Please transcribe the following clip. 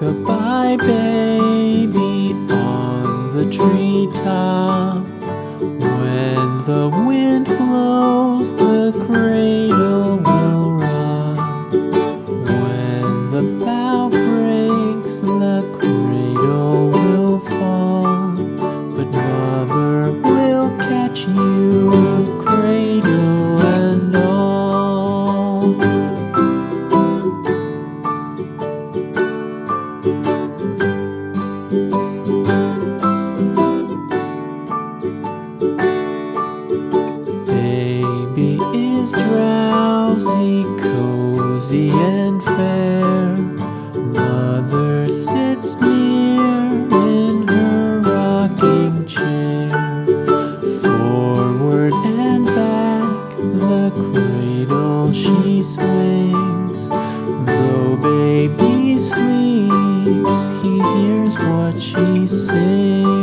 Rock-a-bye baby on the treetop. When the wind blows, the cradle will rock. When the bough breaks, the cradle will fall. But mother will catch you, cradle and all. Baby is drowsy, cozy and fair. Mother sits near in her rocking chair. Forward and back, the cradle she swings. Though baby sleeps, he hears what she sings.